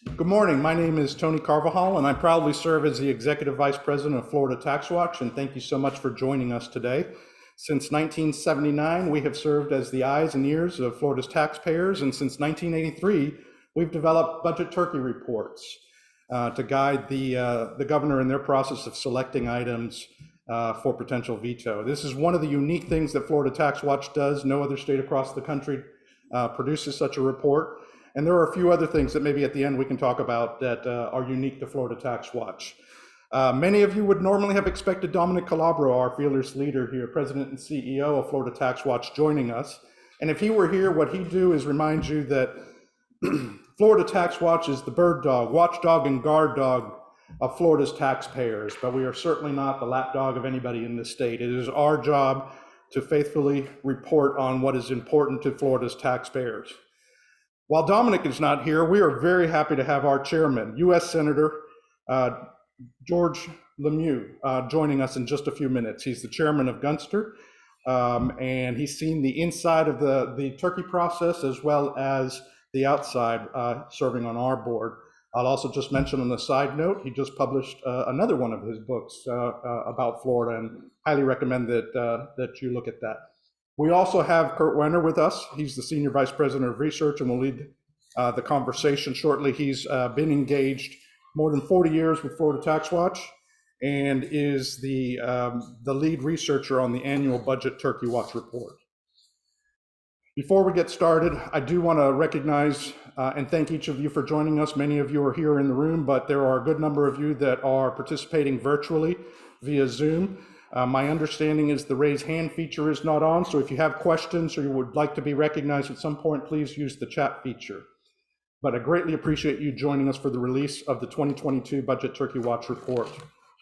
Good morning. My name is Tony Carvajal, and I proudly serve as the Executive Vice President of Florida Tax Watch, and thank you so much for joining us today. Since 1979, we have served as the eyes and ears of Florida's taxpayers, and since 1983, we've developed budget turkey reports to guide the governor in their process of selecting items for potential veto. This is one of the unique things that Florida Tax Watch does. No other state across the country produces such a report. And there are a few other things that maybe at the end we can talk about that are unique to Florida Tax Watch. Many of you would normally have expected Dominic Calabro, our fearless leader here, President and CEO of Florida Tax Watch, joining us. And if he were here, what he'd do is remind you that Florida Tax Watch is the bird dog, watchdog, and guard dog of Florida's taxpayers, but we are certainly not the lapdog of anybody in this state. It is our job to faithfully report on what is important to Florida's taxpayers. While Dominic is not here, we are very happy to have our chairman, U.S. Senator George Lemieux, joining us in just a few minutes. He's the chairman of Gunster, and he's seen the inside of the turkey process as well as the outside, serving on our board. I'll also just mention on the side note, he just published another one of his books about Florida, and highly recommend that you look at that. We also have Kurt Wenner with us. He's the Senior Vice President of Research and will lead the conversation shortly. He's been engaged more than 40 years with Florida Tax Watch and is the lead researcher on the annual Budget Turkey Watch report. Before we get started, I do want to recognize and thank each of you for joining us. Many of you are here in the room, but there are a good number of you that are participating virtually via Zoom. My understanding is the raise hand feature is not on, so if you have questions or you would like to be recognized at some point, please use the chat feature. But I greatly appreciate you joining us for the release of the 2022 Budget Turkey Watch report,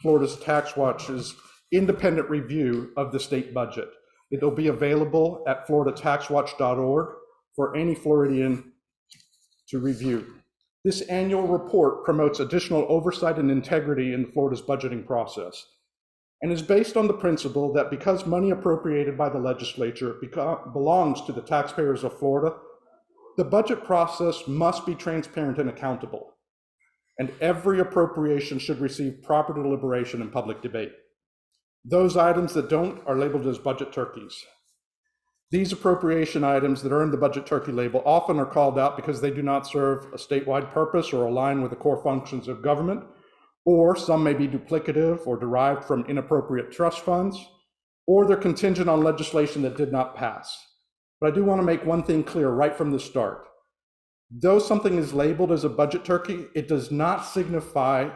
Florida's Tax Watch's independent review of the state budget. It'll be available at floridataxwatch.org for any Floridian to review. This annual report promotes additional oversight and integrity in Florida's budgeting process, and is based on the principle that because money appropriated by the legislature belongs to the taxpayers of Florida, the budget process must be transparent and accountable, and every appropriation should receive proper deliberation and public debate. Those items that don't are labeled as budget turkeys. These appropriation items that earn the budget turkey label often are called out because they do not serve a statewide purpose or align with the core functions of government, or some may be duplicative or derived from inappropriate trust funds, or they're contingent on legislation that did not pass. But I do want to make one thing clear right from the start. Though something is labeled as a budget turkey, it does not signify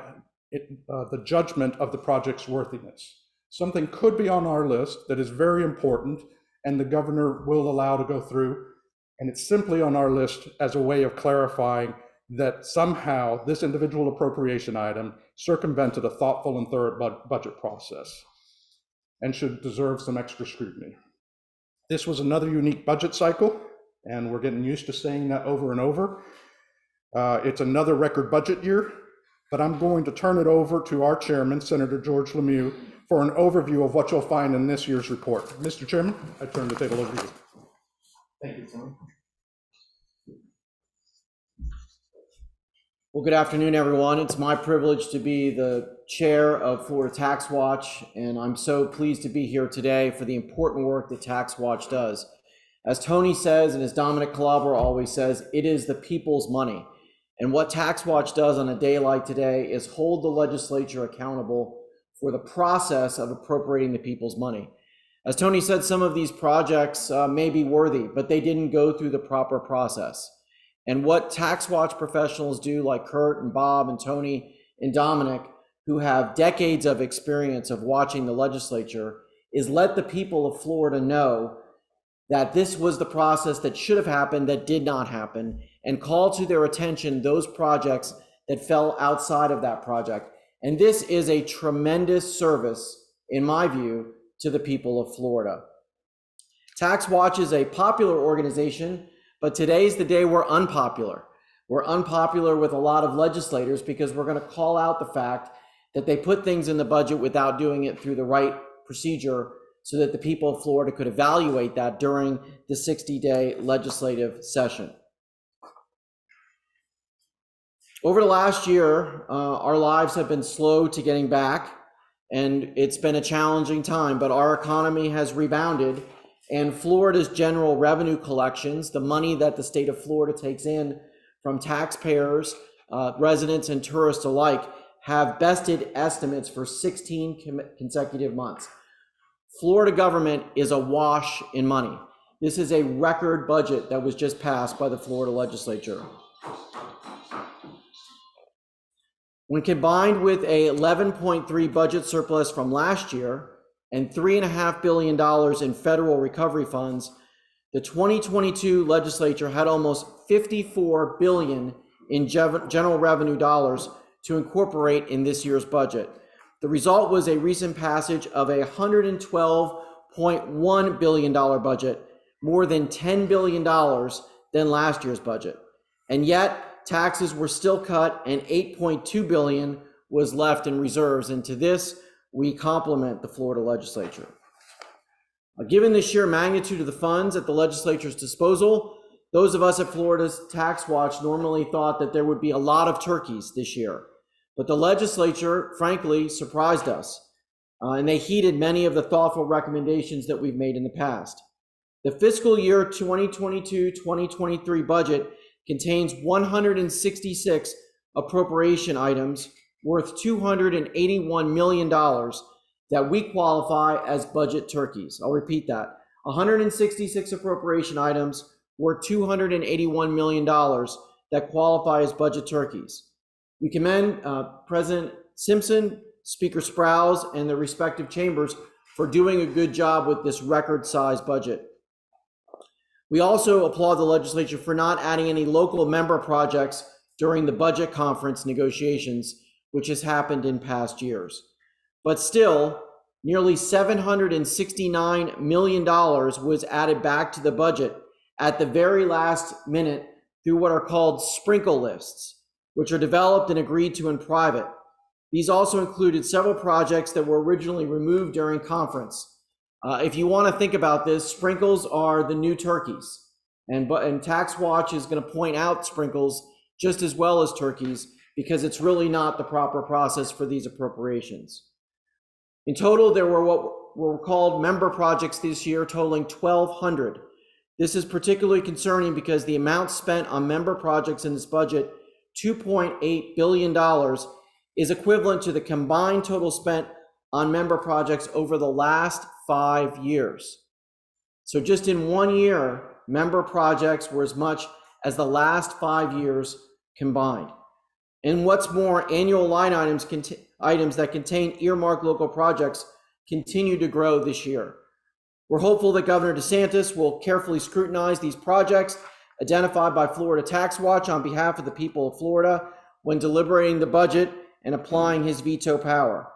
the judgment of the project's worthiness. Something could be on our list that is very important and the governor will allow to go through, and it's simply on our list as a way of clarifying that somehow this individual appropriation item circumvented a thoughtful and thorough budget process and should deserve some extra scrutiny. This was another unique budget cycle, and we're getting used to saying that over and over. It's another record budget year, but I'm going to turn it over to our chairman, Senator George Lemieux, for an overview of what you'll find in this year's report. Mr. Chairman, I turn the table over to you. Thank you, Tony. Well, good afternoon, everyone. It's my privilege to be the chair of Florida Tax Watch, and I'm so pleased to be here today for the important work that Tax Watch does. As Tony says, and as Dominic Calabro always says, it is the people's money. And what Tax Watch does on a day like today is hold the legislature accountable for the process of appropriating the people's money. As Tony said, some of these projects may be worthy, but they didn't go through the proper process. And what Tax Watch professionals do, like Kurt and Bob and Tony and Dominic, who have decades of experience of watching the legislature, is let the people of Florida know that this was the process that should have happened that did not happen, and call to their attention those projects that fell outside of that project. And this is a tremendous service, in my view, to the people of Florida. Tax Watch is a popular organization, but today's the day we're unpopular. We're unpopular with a lot of legislators because we're going to call out the fact that they put things in the budget without doing it through the right procedure so that the people of Florida could evaluate that during the 60-day legislative session. Over the last year, our lives have been slow to getting back, and it's been a challenging time, but our economy has rebounded, and Florida's general revenue collections, the money that the state of Florida takes in from taxpayers, residents, and tourists alike, have bested estimates for 16 consecutive months. Florida government is awash in money. This is a record budget that was just passed by the Florida legislature. When combined with a 11.3 budget surplus from last year and $3.5 billion in federal recovery funds, the 2022 legislature had almost $54 billion in general revenue dollars to incorporate in this year's budget. The result was a recent passage of a $112.1 billion budget, more than $10 billion than last year's budget. And yet, taxes were still cut and $8.2 billion was left in reserves. And to this, we compliment the Florida legislature. Given the sheer magnitude of the funds at the legislature's disposal, those of us at Florida's Tax Watch normally thought that there would be a lot of turkeys this year. But the legislature, frankly, surprised us. And they heeded many of the thoughtful recommendations that we've made in the past. The fiscal year 2022-2023 budget contains 166 appropriation items worth $281 million that we qualify as budget turkeys. I'll repeat that. 166 appropriation items worth $281 million that qualify as budget turkeys. We commend President Simpson, Speaker Sprowls, and the respective chambers for doing a good job with this record-sized budget. We also applaud the legislature for not adding any local member projects during the budget conference negotiations, which has happened in past years. But still, nearly $769 million was added back to the budget at the very last minute through what are called sprinkle lists, which are developed and agreed to in private. These also included several projects that were originally removed during conference. If you want to think about this, sprinkles are the new turkeys, and Tax Watch is going to point out sprinkles just as well as turkeys because it's really not the proper process for these appropriations. In total, there were what were called member projects this year, totaling 1,200. This is particularly concerning because the amount spent on member projects in this budget, $2.8 billion, is equivalent to the combined total spent on member projects over the last 5 years. So just in 1 year, member projects were as much as the last 5 years combined. And what's more, annual line items that contain earmarked local projects continue to grow this year. We're hopeful that Governor DeSantis will carefully scrutinize these projects identified by Florida Tax Watch on behalf of the people of Florida when deliberating the budget and applying his veto power.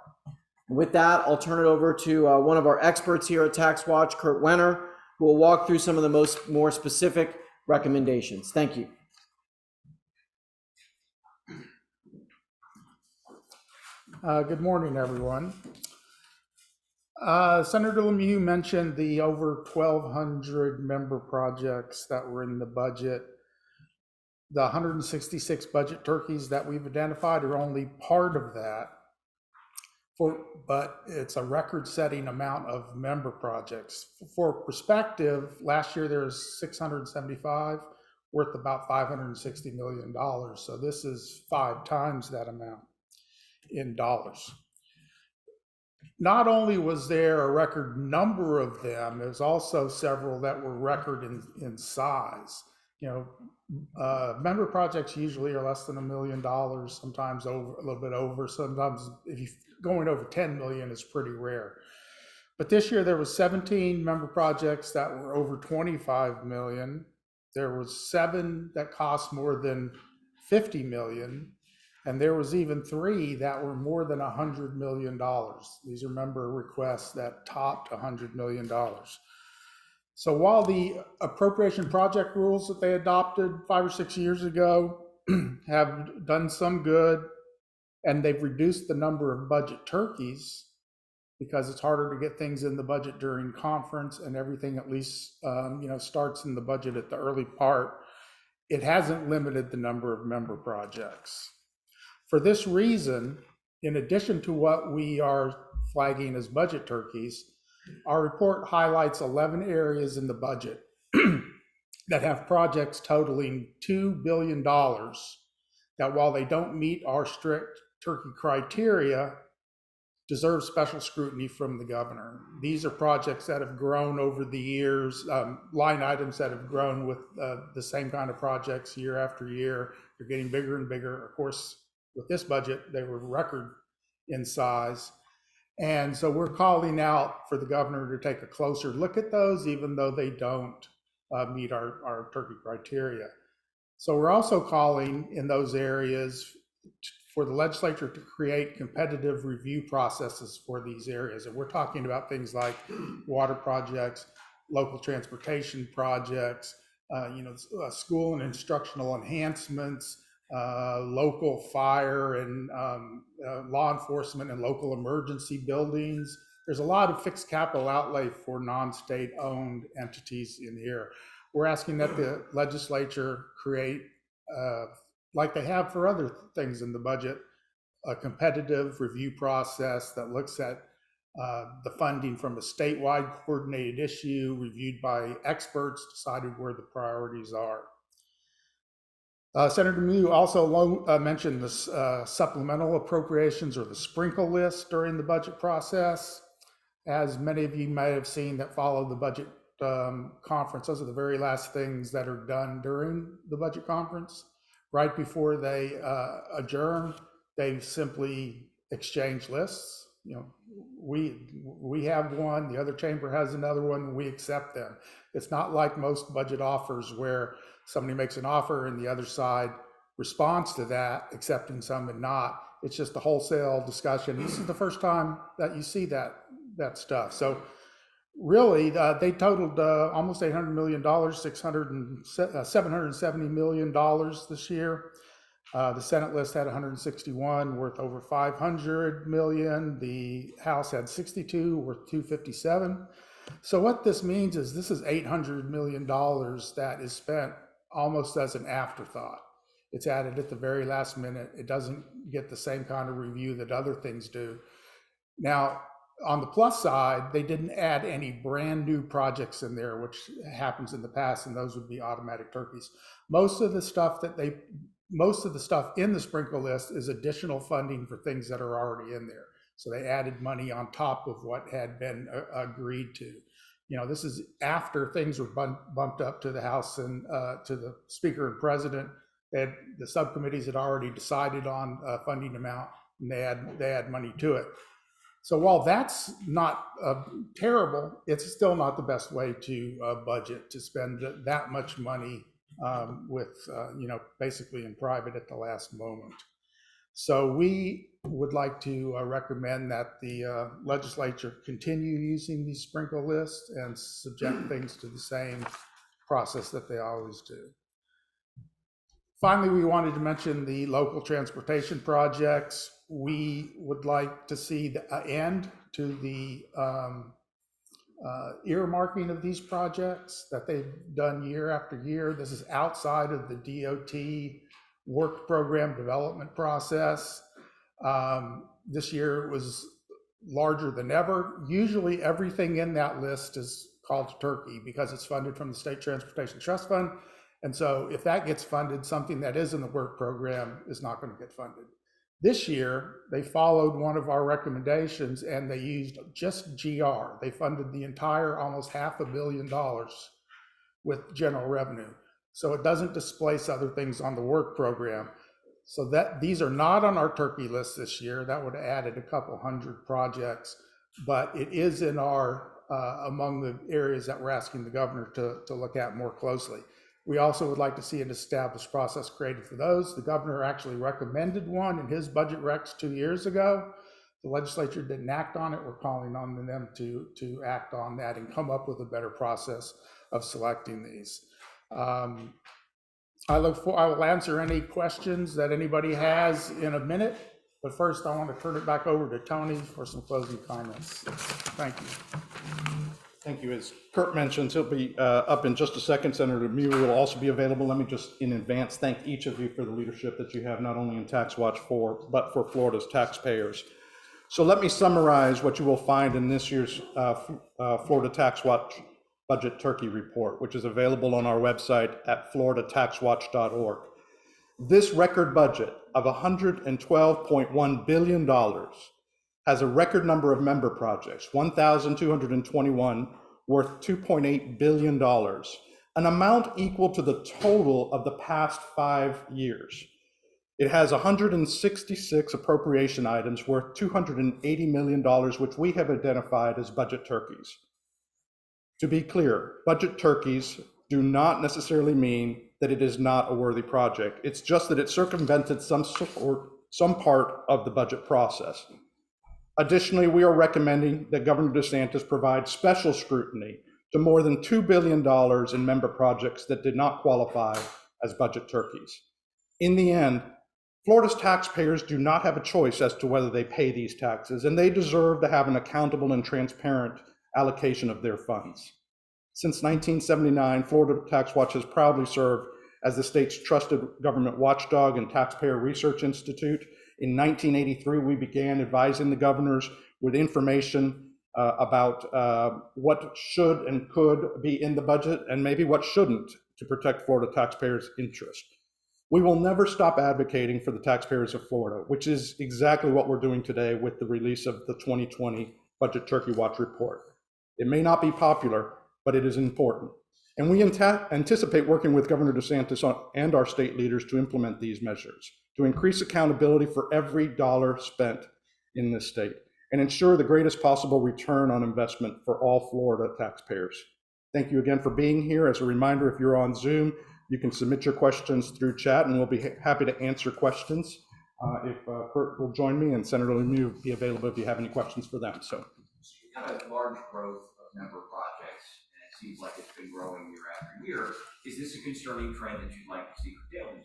With that, I'll turn it over to one of our experts here at Tax Watch, Kurt Wenner, who will walk through some of the more specific recommendations. Thank you. Good morning, everyone. Senator Lemieux mentioned the over 1,200 member projects that were in the budget. The 166 budget turkeys that we've identified are only part of that. But it's a record-setting amount of member projects. For perspective, last year there was 675, worth about $560 million. So this is 5 times that amount in dollars. Not only was there a record number of them, there's also several that were record in size. You know, member projects usually are less than $1 million, sometimes over a little bit over. Sometimes if you going over 10 million is pretty rare. But this year there was 17 member projects that were over 25 million. There was 7 that cost more than 50 million. And there was even 3 that were more than $100 million. These are member requests that topped $100 million. So while the appropriation project rules that they adopted 5 or 6 years ago have done some good, and they've reduced the number of budget turkeys because it's harder to get things in the budget during conference, and everything at least starts in the budget at the early part, it hasn't limited the number of member projects. For this reason, in addition to what we are flagging as budget turkeys, our report highlights 11 areas in the budget that have projects totaling $2 billion that, while they don't meet our strict turkey criteria, deserve special scrutiny from the governor. These are projects that have grown over the years, line items that have grown with the same kind of projects year after year. They're getting bigger and bigger. Of course, with this budget, they were record in size. And so we're calling out for the governor to take a closer look at those, even though they don't meet our turkey criteria. So we're also calling in those areas for the legislature to create competitive review processes for these areas. And we're talking about things like water projects, local transportation projects, school and instructional enhancements, local fire and law enforcement and local emergency buildings. There's a lot of fixed capital outlay for non-state owned entities in here. We're asking that the legislature create, like they have for other things in the budget, a competitive review process that looks at the funding from a statewide coordinated issue, reviewed by experts, decided where the priorities are. Senator Mew also mentioned the supplemental appropriations, or the sprinkle list, during the budget process. As many of you may have seen that follow the budget conference, those are the very last things that are done during the budget conference. Right before they adjourn, they simply exchange lists. We have one, the other chamber has another one, and we accept them. It's not like most budget offers where somebody makes an offer and the other side responds to that, accepting some and not. It's just a wholesale discussion. This is the first time that you see that stuff. So really, they totaled almost $800 million, $770 million this year. The Senate list had 161, worth over 500 million. The House had 62, worth 257. So what this means is this is $800 million that is spent almost as an afterthought. It's added at the very last minute. It doesn't get the same kind of review that other things do. Now, on the plus side, they didn't add any brand new projects in there, which happens in the past, and those would be automatic turkeys. Most of the stuff in the sprinkle list is additional funding for things that are already in there. So they added money on top of what had been agreed to. This is after things were bumped up to the House and to the Speaker and President. The subcommittees had already decided on a funding amount, and they add money to it. So while that's not terrible, it's still not the best way to budget, to spend that much money basically in private at the last moment. So we would like to recommend that the legislature continue using these sprinkle lists and subject things to the same process that they always do. Finally, we wanted to mention the local transportation projects. We would like to see the end to the earmarking of these projects that they've done year after year. This is outside of the DOT work program development process. This year it was larger than ever. Usually everything in that list is called turkey because it's funded from the State Transportation Trust Fund. And so if that gets funded, something that is in the work program is not going to get funded. This year, they followed one of our recommendations and they used just GR. They funded the entire almost $500 million with general revenue. So it doesn't displace other things on the work program. So that these are not on our turkey list this year. That would have added a couple hundred projects, but it is in our among the areas that we're asking the governor to look at more closely. We also would like to see an established process created for those. The governor actually recommended one in his budget recs 2 years ago. The legislature didn't act on it. We're calling on them to act on that and come up with a better process of selecting these. I will answer any questions that anybody has in a minute, but first I want to turn it back over to Tony for some closing comments. Thank you. Thank you. As Kurt mentioned, he'll be up in just a second. Senator Muir will also be available. Let me just in advance thank each of you for the leadership that you have, not only in Tax Watch but for Florida's taxpayers. So let me summarize what you will find in this year's Florida Tax Watch Budget Turkey Report, which is available on our website at floridataxwatch.org. This record budget of $112.1 billion has a record number of member projects, 1,221, worth $2.8 billion, an amount equal to the total of the past 5 years. It has 166 appropriation items worth $280 million, which we have identified as budget turkeys. To be clear, budget turkeys do not necessarily mean that it is not a worthy project. It's just that it circumvented some part of the budget process. Additionally, we are recommending that Governor DeSantis provide special scrutiny to more than $2 billion in member projects that did not qualify as budget turkeys. In the end, Florida's taxpayers do not have a choice as to whether they pay these taxes, and they deserve to have an accountable and transparent allocation of their funds. Since 1979, Florida Tax Watch has proudly served as the state's trusted government watchdog and taxpayer research institute. In 1983, we began advising the governors with information about what should and could be in the budget and maybe what shouldn't to protect Florida taxpayers' interest. We will never stop advocating for the taxpayers of Florida, which is exactly what we're doing today with the release of the 2020 Budget Turkey Watch report. It may not be popular, but it is important. And we anticipate working with Governor DeSantis and our state leaders to implement these measures, to increase accountability for every dollar spent in this state, and ensure the greatest possible return on investment for all Florida taxpayers. Thank you again for being here. As a reminder, if you're on Zoom, you can submit your questions through chat, and we'll be happy to answer questions. If Kurt will join me, and Senator Lemieux will be available if you have any questions for them. So you have a large growth of member projects, and it seems like it's been growing year after year. Is this a concerning trend that you'd like to see curtailed?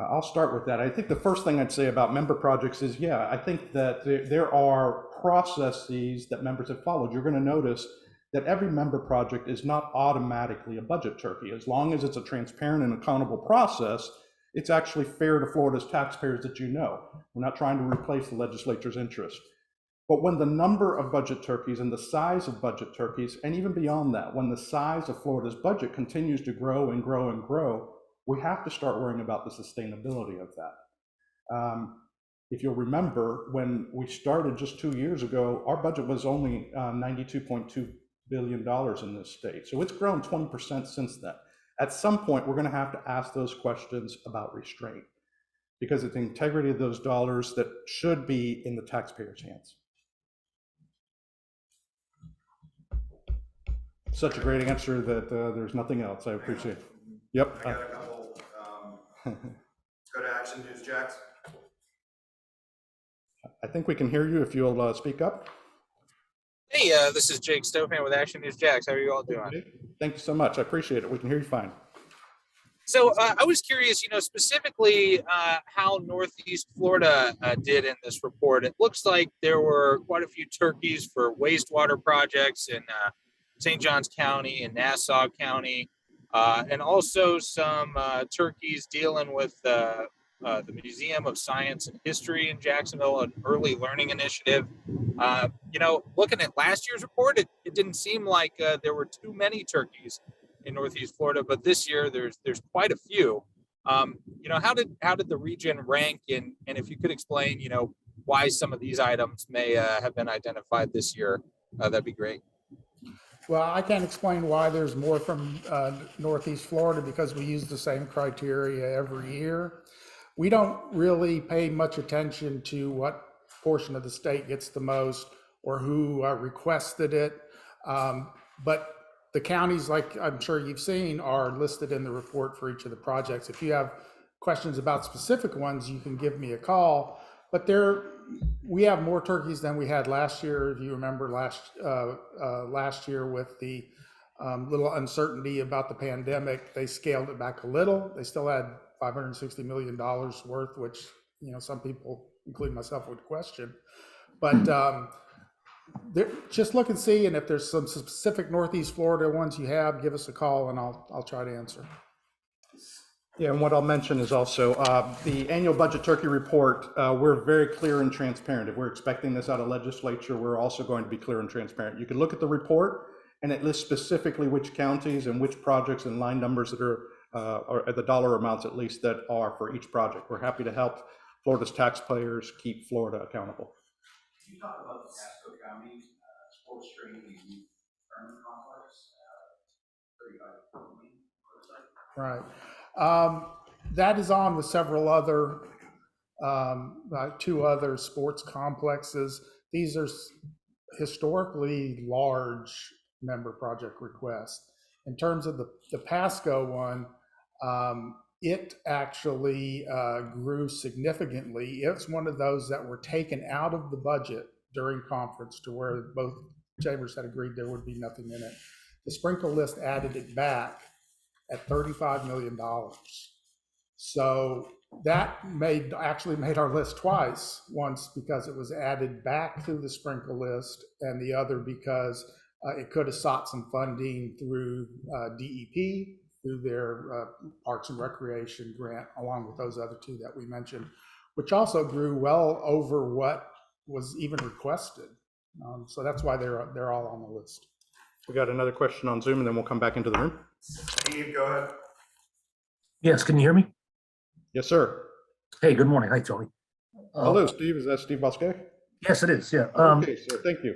I'll start with that. I think the first thing I'd say about member projects is, yeah, I think that there are processes that members have followed. You're going to notice that every member project is not automatically a budget turkey. As long as it's a transparent and accountable process, it's actually fair to Florida's taxpayers that you know. We're not trying to replace the legislature's interest. But when the number of budget turkeys and the size of budget turkeys, and even beyond that, when the size of Florida's budget continues to grow and grow and grow, we have to start worrying about the sustainability of that. If you'll remember, when we started just 2 years ago, our budget was only $92.2 billion in this state. So it's grown 20% since then. At some point, we're going to have to ask those questions about restraint, because it's the integrity of those dollars that should be in the taxpayers' hands. Such a great answer that there's nothing else. I appreciate it. Yep. I got a couple. Let's go to Action News Jax. I think we can hear you if you'll speak up. Hey, this is Jake Stofan with Action News Jax. How are you all doing? Thank you so much. I appreciate it. We can hear you fine. So I was curious, specifically how Northeast Florida did in this report. It looks like there were quite a few turkeys for wastewater projects in St. Johns County and Nassau County, and also some turkeys dealing with the Museum of Science and History in Jacksonville, an early learning initiative. Looking at last year's report, it didn't seem like there were too many turkeys in Northeast Florida, but this year there's quite a few. How did the region rank, and if you could explain, why some of these items may have been identified this year, that'd be great. Well, I can't explain why there's more from Northeast Florida, because we use the same criteria every year. We don't really pay much attention to what portion of the state gets the most or who requested it. But the counties, like I'm sure you've seen, are listed in the report for each of the projects. If you have questions about specific ones, you can give me a call. But we have more turkeys than we had last year. If you remember last year with the little uncertainty about the pandemic, they scaled it back a little. They still had $560 million worth, which some people, including myself, would question. But Just look and see, and if there's some specific Northeast Florida ones you have, give us a call and I'll try to answer. Yeah, and what I'll mention is also the annual budget turkey report. We're very clear and transparent. If we're expecting this out of legislature, we're also going to be clear and transparent. You can look at the report, and it lists specifically which counties and which projects and line numbers that are, or the dollar amounts at least, that are for each project. We're happy to help Florida's taxpayers keep Florida accountable. Can you talk about the Pasco County sports training and youth tournament complex? 35 million, what is that? Right. That is on with several other, two other sports complexes. These are historically large member project requests. In terms of the Pasco one, it actually grew significantly. It's one of those that were taken out of the budget during conference to where both chambers had agreed there would be nothing in it. The sprinkle list added it back at $35 million. So that actually made our list twice, once because it was added back to the sprinkle list, and the other because it could have sought some funding through DEP, through their Parks and Recreation grant, along with those other two that we mentioned, which also grew well over what was even requested. So that's why they're all on the list. We got another question on Zoom, and then we'll come back into the room. Steve, go ahead. Yes, can you hear me? Yes, sir. Hey, good morning. Hi, Tony. Hello, Steve. Is that Steve Bosquet? Yes, it is, yeah. Okay, sir. Thank you.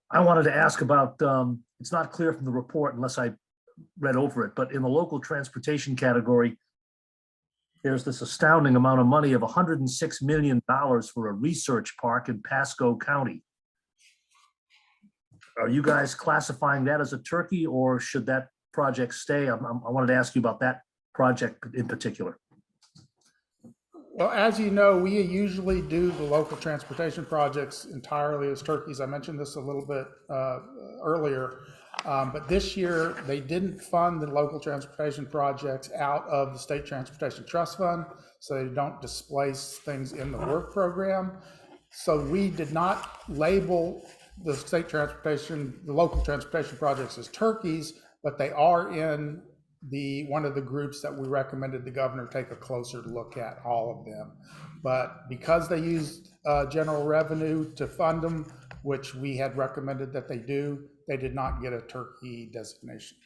I wanted to ask about, it's not clear from the report unless I read over it, but in the local transportation category, there's this astounding amount of money of $106 million for a research park in Pasco County. Are you guys classifying that as a turkey, or should that project stay? I wanted to ask you about that project in particular. Well, as you know, we usually do the local transportation projects entirely as turkeys. I mentioned this a little bit earlier, but this year they didn't fund the local transportation projects out of the State Transportation Trust Fund, so they don't displace things in the work program. So we did not label the local transportation projects as turkeys, but they are in one of the groups that we recommended the governor take a closer look at, all of them. But because they used general revenue to fund them, which we had recommended that they do, they did not get a turkey designation.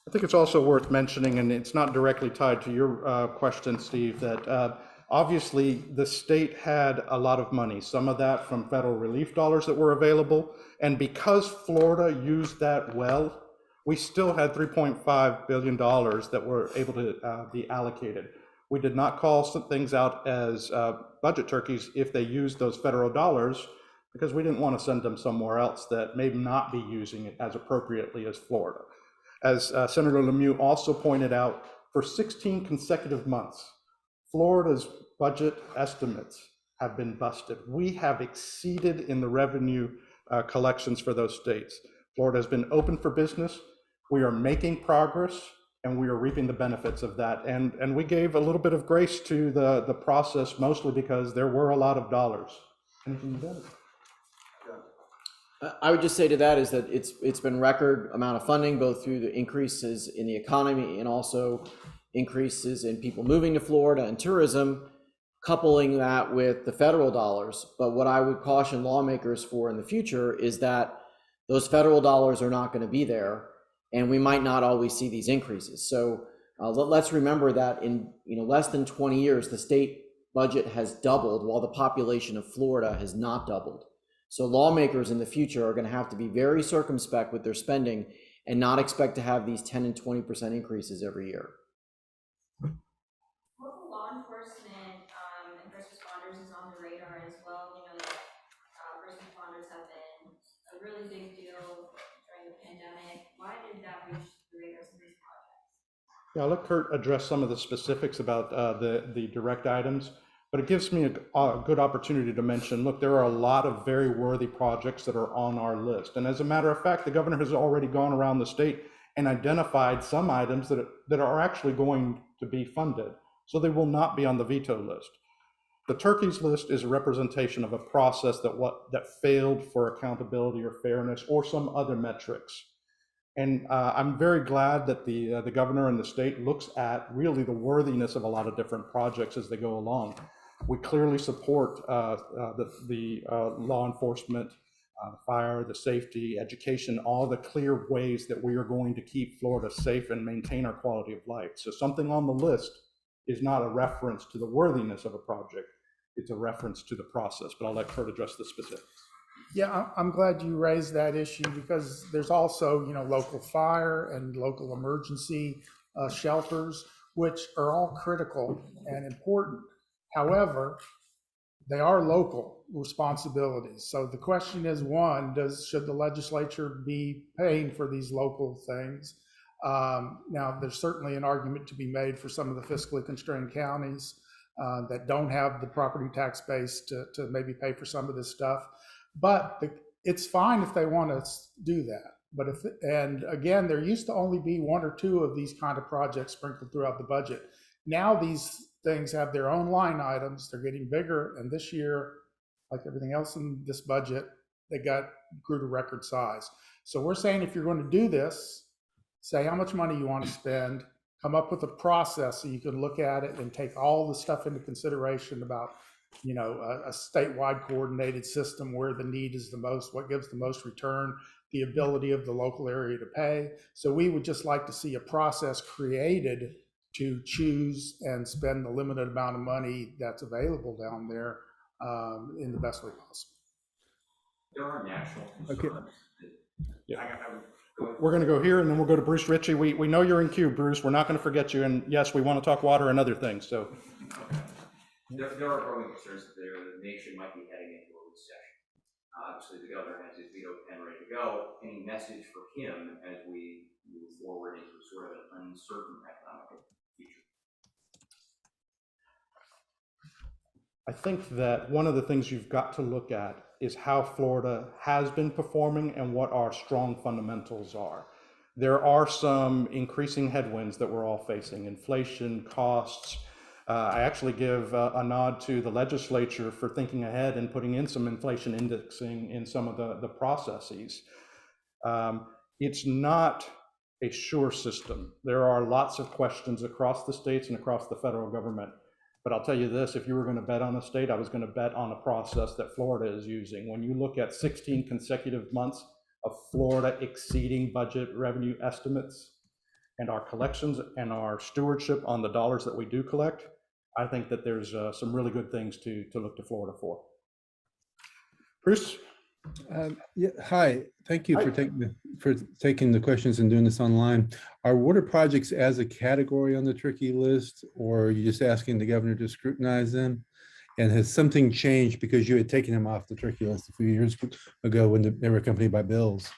I think it's also worth mentioning, and it's not directly tied to your question, Steve, that obviously the state had a lot of money, some of that from federal relief dollars that were available. And because Florida used that well, we still had $3.5 billion that were able to be allocated. We did not call some things out as budget turkeys if they used those federal dollars, because we didn't want to send them somewhere else that may not be using it as appropriately as Florida. As Senator Lemieux also pointed out, for 16 consecutive months, Florida's budget estimates have been busted. We have exceeded in the revenue collections for those states. Florida has been open for business. We are making progress, and we are reaping the benefits of that. And we gave a little bit of grace to the process, mostly because there were a lot of dollars. Anything you got? I would just say to that is that it's been record amount of funding, both through the increases in the economy and also increases in people moving to Florida and tourism, coupling that with the federal dollars. But what I would caution lawmakers for in the future is that those federal dollars are not going to be there, and we might not always see these increases. So let's remember that in less than 20 years, the state budget has doubled while the population of Florida has not doubled. So lawmakers in the future are going to have to be very circumspect with their spending and not expect to have these 10 and 20% increases every year. Local law enforcement and first responders is on the radar as well. You know that first responders have been a really big deal during the pandemic. Why did that reach the radars of these projects? Yeah, I'll let Kurt address some of the specifics about the direct items, but it gives me a good opportunity to mention, look, there are a lot of very worthy projects that are on our list. And as a matter of fact, the governor has already gone around the state and identified some items that are actually going to be funded. So they will not be on the veto list. The turkeys list is a representation of a process that failed for accountability or fairness or some other metrics. And I'm very glad that the governor and the state looks at really the worthiness of a lot of different projects as they go along. We clearly support the law enforcement, fire, the safety, education, all the clear ways that we are going to keep Florida safe and maintain our quality of life. So something on the list is not a reference to the worthiness of a project. It's a reference to the process, but I'll let Kurt address the specifics. Yeah, I'm glad you raised that issue because there's also, local fire and local emergency shelters, which are all critical and important. However, they are local responsibilities. So the question is, one, should the legislature be paying for these local things? Now, there's certainly an argument to be made for some of the fiscally constrained counties that don't have the property tax base to maybe pay for some of this stuff. But it's fine if they want to do that. But and again, there used to only be one or two of these kind of projects sprinkled throughout the budget. Now these things have their own line items. They're getting bigger. And this year, like everything else in this budget, they grew to record size. So we're saying if you're going to do this, say how much money you want to spend, come up with a process so you can look at it and take all the stuff into consideration about, a statewide coordinated system where the need is the most, what gives the most return, the ability of the local area to pay. So we would just like to see a process created to choose and spend the limited amount of money that's available down there in the best way possible. There are national concerns. Yeah. We're going to go here and then we'll go to Bruce Ritchie. We know you're in queue, Bruce. We're not going to forget you. And yes, we want to talk water and other things. So There are growing concerns that the nation might be heading into a recession. Obviously, the governor has his veto pen ready to go. Any message for him as we move forward into sort of an uncertain economic future? I think that one of the things you've got to look at is how Florida has been performing and what our strong fundamentals are. There are some increasing headwinds that we're all facing: inflation, costs. I actually give a nod to the legislature for thinking ahead and putting in some inflation indexing in some of the processes. It's not a sure system. There are lots of questions across the states and across the federal government. But I'll tell you this, if you were going to bet on a state, I was going to bet on a process that Florida is using. When you look at 16 consecutive months of Florida exceeding budget revenue estimates and our collections and our stewardship on the dollars that we do collect, I think that there's some really good things to look to Florida for. Bruce? Yeah, hi. Thank you for taking the questions and doing this online. Are water projects as a category on the tricky list, or are you just asking the governor to scrutinize them? And has something changed because you had taken them off the tricky list a few years ago when they were accompanied by bills?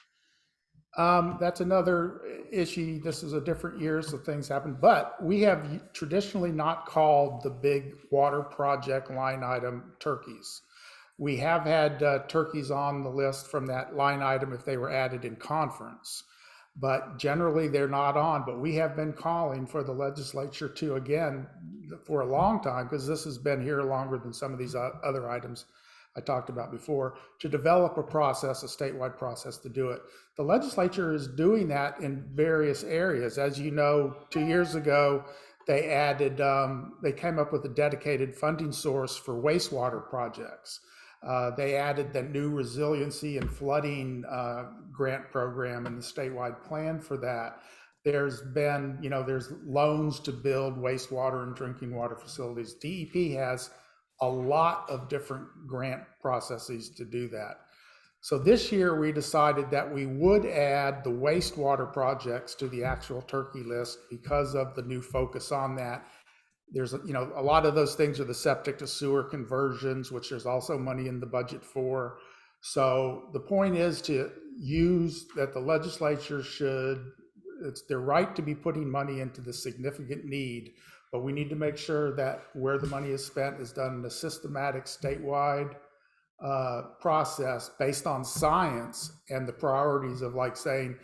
That's another issue. This is a different year, so things happen. But we have traditionally not called the big water project line item turkeys. We have had turkeys on the list from that line item if they were added in conference, but generally they're not on. But we have been calling for the legislature to, again, for a long time, because this has been here longer than some of these other items I talked about before, to develop a process, a statewide process to do it. The legislature is doing that in various areas. As you know, 2 years ago, they added, they came up with a dedicated funding source for wastewater projects. They added the new resiliency and flooding grant program and the statewide plan for that. There's been, there's loans to build wastewater and drinking water facilities. DEP has a lot of different grant processes to do that. So this year we decided that we would add the wastewater projects to the actual turkey list because of the new focus on that. There's, a lot of those things are the septic to sewer conversions, which there's also money in the budget for. So the point is to use that the legislature it's their right to be putting money into the significant need, but we need to make sure that where the money is spent is done in a systematic statewide process based on science and the priorities of, like, saying,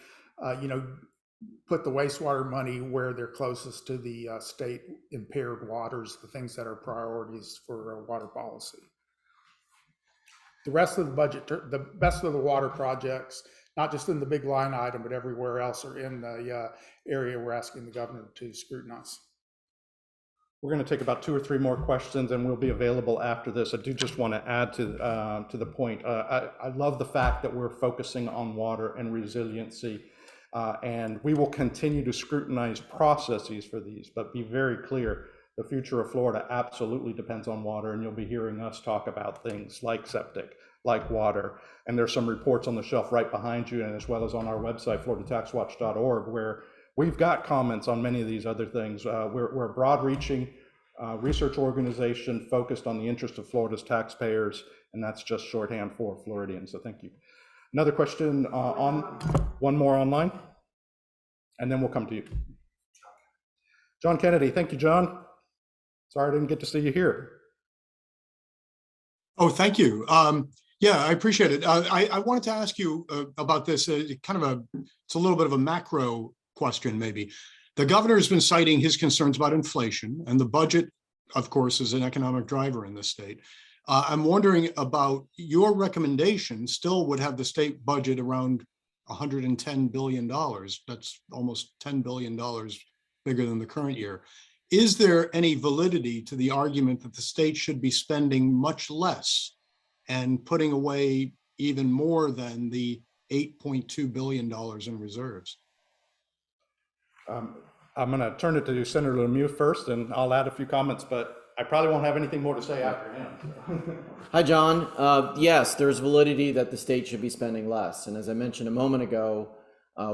put the wastewater money where they're closest to the state impaired waters, the things that are priorities for water policy. The rest of the budget, the best of the water projects, not just in the big line item, but everywhere else, are in the area we're asking the governor to scrutinize. We're going to take about 2 or 3 more questions, and we'll be available after this. I do just want to add to the point. I love the fact that we're focusing on water and resiliency, and we will continue to scrutinize processes for these, but be very clear, the future of Florida absolutely depends on water, and you'll be hearing us talk about things like septic, like water, and there's some reports on the shelf right behind you, and as well as on our website, floridataxwatch.org, where we've got comments on many of these other things. We're a broad-reaching research organization focused on the interest of Florida's taxpayers, and that's just shorthand for Floridians, so thank you. Another question one more online, and then we'll come to you. John Kennedy, thank you, John. Sorry I didn't get to see you here. Oh, thank you. Yeah, I appreciate it. I wanted to ask you about this, it's a little bit of a macro question, maybe. The governor has been citing his concerns about inflation, and the budget, of course, is an economic driver in this state. I'm wondering about your recommendation still would have the state budget around $110 billion. That's almost $10 billion bigger than the current year. Is there any validity to the argument that the state should be spending much less and putting away even more than the $8.2 billion in reserves? I'm going to turn it to Senator Lemieux first, and I'll add a few comments, but I probably won't have anything more to say after him. Hi, John. Yes, there's validity that the state should be spending less. And as I mentioned a moment ago,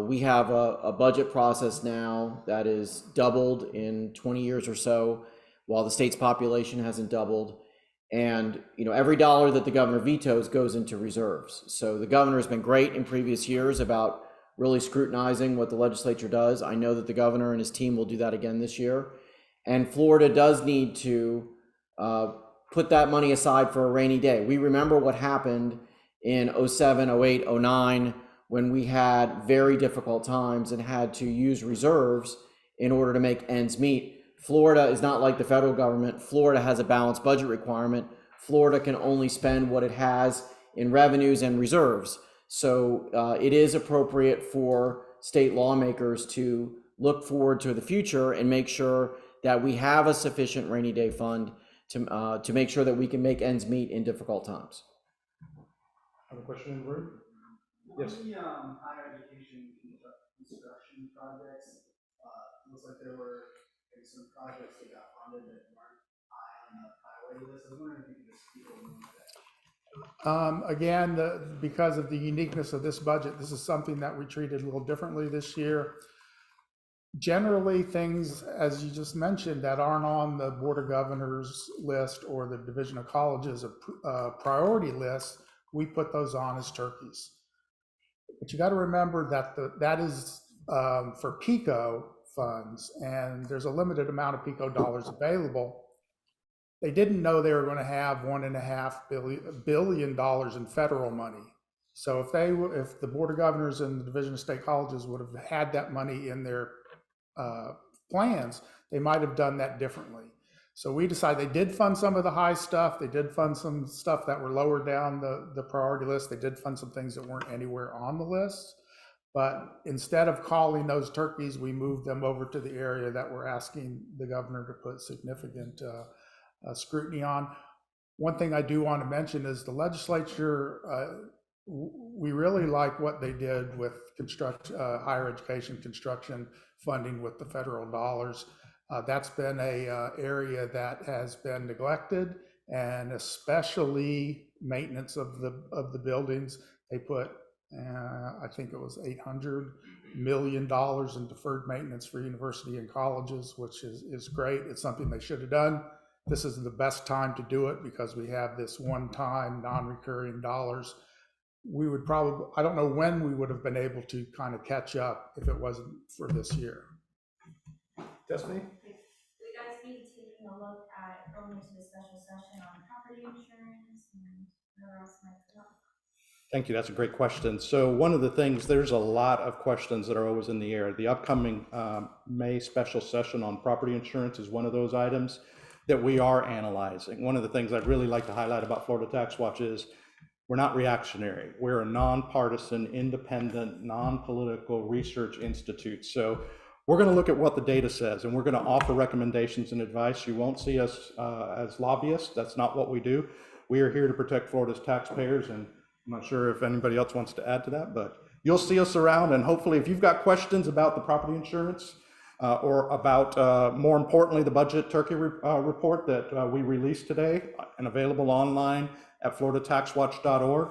we have a budget process now that is doubled in 20 years or so, while the state's population hasn't doubled. And every dollar that the governor vetoes goes into reserves. So the governor has been great in previous years about really scrutinizing what the legislature does. I know that the governor and his team will do that again this year. And Florida does need to put that money aside for a rainy day. We remember what happened in 07, 08, 09, when we had very difficult times and had to use reserves in order to make ends meet. Florida is not like the federal government. Florida has a balanced budget requirement. Florida can only spend what it has in revenues and reserves. So it is appropriate for state lawmakers to look forward to the future and make sure that we have a sufficient rainy day fund to make sure that we can make ends meet in difficult times. Have a question in the room? Yes. On the higher education construction projects, looks like there were some projects that got funded that weren't high on the priority list. I was wondering if you could just speak a little more to that. Again, because of the uniqueness of this budget, this is something that we treated a little differently this year. Generally, things, as you just mentioned, that aren't on the Board of Governors list or the Division of Colleges priority list, we put those on as turkeys. But you got to remember that that is for PICO funds, and there's a limited amount of PICO dollars available. They didn't know they were going to have $1.5 billion in federal money. So if the Board of Governors and the Division of State Colleges would have had that money in their plans, they might have done that differently. So we decided they did fund some of the high stuff. They did fund some stuff that were lower down the priority list. They did fund some things that weren't anywhere on the list. But instead of calling those turkeys, we moved them over to the area that we're asking the governor to put significant scrutiny on. One thing I do want to mention is the legislature, we really like what they did with higher education construction funding with the federal dollars. That's been a area that has been neglected, and especially maintenance of the buildings. They put, I think it was $800 million in deferred maintenance for university and colleges, which is great. It's something they should have done. This is the best time to do it because we have this one-time non-recurring dollars. We would probably, I don't know when we would have been able to kind of catch up if it wasn't for this year. Destiny? We guys be taking a look at going into the special session on property insurance and whatever else might come up. Thank you. That's a great question. So one of the things, there's a lot of questions that are always in the air. The upcoming May special session on property insurance is one of those items that we are analyzing. One of the things I'd really like to highlight about Florida Tax Watch is we're not reactionary. We're a nonpartisan, independent, non-political research institute. So we're going to look at what the data says, and we're going to offer recommendations and advice. You won't see us as lobbyists. That's not what we do. We are here to protect Florida's taxpayers, and I'm not sure if anybody else wants to add to that, but you'll see us around, and hopefully if you've got questions about the property insurance or about, more importantly, the budget turkey report that we released today and available online at floridataxwatch.org,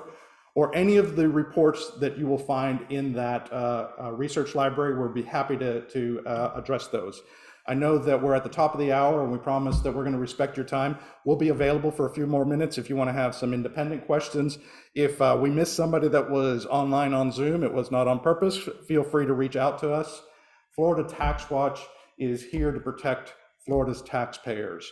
or any of the reports that you will find in that research library, we'll be happy to address those. I know that we're at the top of the hour and we promise that we're going to respect your time. We'll be available for a few more minutes if you want to have some independent questions. If we missed somebody that was online on Zoom, it was not on purpose, feel free to reach out to us. Florida Tax Watch is here to protect Florida's taxpayers.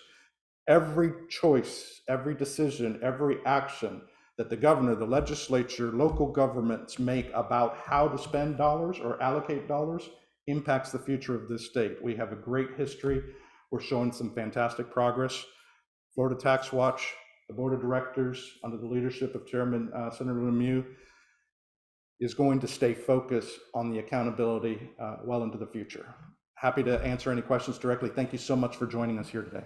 Every choice, every decision, every action that the governor, the legislature, local governments make about how to spend dollars or allocate dollars impacts the future of this state. We have a great history. We're showing some fantastic progress. Florida Tax Watch, the board of directors, under the leadership of Chairman Senator Lemieux, is going to stay focused on the accountability well into the future. Happy to answer any questions directly. Thank you so much for joining us here today.